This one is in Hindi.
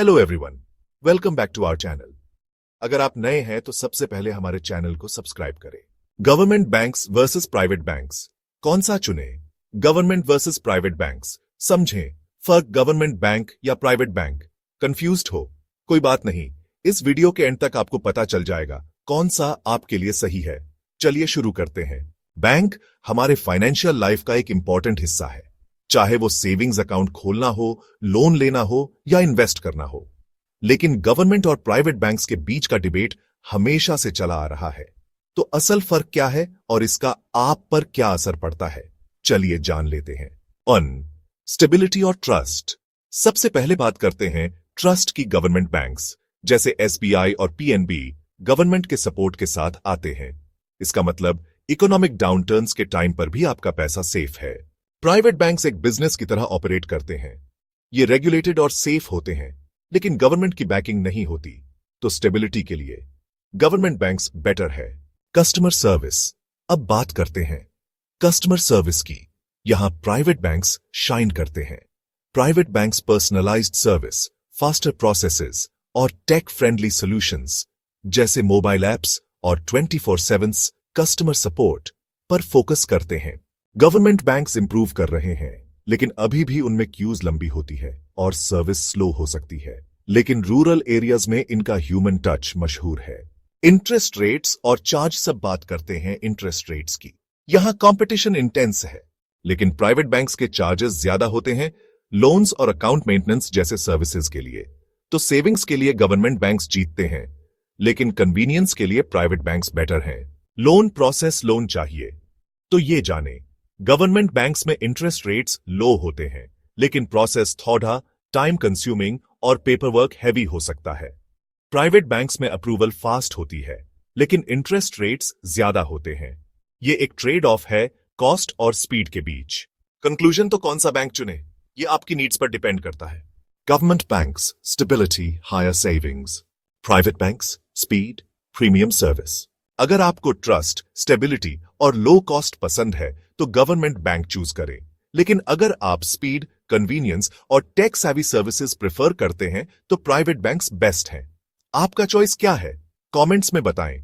Hello everyone, welcome back to our channel. अगर आप नए हैं तो सबसे पहले हमारे चैनल को सब्सक्राइब करें। Government banks versus private banks, कौन सा चुने? गवर्नमेंट वर्सेस प्राइवेट बैंक्स, समझें फर्क। गवर्नमेंट बैंक या प्राइवेट बैंक? कंफ्यूज्ड हो? कोई बात नहीं, इस वीडियो के एंड तक आपको पता चल जाएगा कौन सा आपके लिए सही है। चलिए शुरू करते हैं। बैंक हमारे फाइनेंशियल लाइफ का एक इंपॉर्टेंट हिस्सा है, चाहे वो सेविंग्स अकाउंट खोलना हो, लोन लेना हो या इन्वेस्ट करना हो। लेकिन गवर्नमेंट और प्राइवेट बैंक्स के बीच का डिबेट हमेशा से चला आ रहा है। तो असल फर्क क्या है और इसका आप पर क्या असर पड़ता है, चलिए जान लेते हैं। स्टेबिलिटी और ट्रस्ट। सबसे पहले बात करते हैं ट्रस्ट की। गवर्नमेंट बैंक्स जैसे एसबीआई और पीएनबी गवर्नमेंट के सपोर्ट के साथ आते हैं। इसका मतलब इकोनॉमिक डाउनटर्न्स के टाइम पर भी आपका पैसा सेफ है। प्राइवेट बैंक्स एक बिजनेस की तरह ऑपरेट करते हैं। ये रेगुलेटेड और सेफ होते हैं, लेकिन गवर्नमेंट की बैकिंग नहीं होती। तो स्टेबिलिटी के लिए गवर्नमेंट बैंक्स बेटर है। Customer service. अब बात करते हैं कस्टमर सर्विस की। यहां प्राइवेट बैंक्स शाइन करते हैं। Private banks personalised service, faster processes और टेक फ्रेंडली सॉल्यूशंस जैसे मोबाइल ऐप्स और 24/7 कस्टमर सपोर्ट पर फोकस करते हैं। गवर्नमेंट बैंक्स इंप्रूव कर रहे हैं, लेकिन अभी भी उनमें क्यूज लंबी होती है और सर्विस स्लो हो सकती है। लेकिन रूरल एरियाज में इनका ह्यूमन टच मशहूर है। इंटरेस्ट रेट्स और चार्ज। सब बात करते हैं इंटरेस्ट रेट्स की। यहां कंपटीशन इंटेंस है, लेकिन प्राइवेट बैंक्स के चार्जेस ज्यादा होते हैं लोन्स और अकाउंट मेंटेनेंस जैसे सर्विसेज के लिए। तो सेविंग्स के लिए गवर्नमेंट बैंक्स जीतते हैं, लेकिन कन्वीनियंस के लिए प्राइवेट बैंक्स बेटर हैं। Loan process. लोन चाहिए तो ये जाने, गवर्नमेंट बैंक्स में इंटरेस्ट रेट्स लो होते हैं, लेकिन प्रोसेस थोड़ा टाइम कंज्यूमिंग और पेपरवर्क हैवी हो सकता है। प्राइवेट बैंक्स में अप्रूवल फास्ट होती है, लेकिन इंटरेस्ट रेट्स ज्यादा होते हैं। ये एक ट्रेड ऑफ है कॉस्ट और स्पीड के बीच। कंक्लूजन तो कौन सा बैंक चुने, ये आपकी नीड्स पर डिपेंड करता है। Government banks stability, higher savings. Private banks speed, premium service. अगर आपको ट्रस्ट, स्टेबिलिटी और लो कॉस्ट पसंद है तो गवर्नमेंट बैंक चूज करें। लेकिन अगर आप स्पीड, कन्वीनियंस और टेक सेवी सर्विसेज प्रेफर करते हैं तो प्राइवेट बैंक्स बेस्ट हैं। आपका चॉइस क्या है, कमेंट्स में बताएं।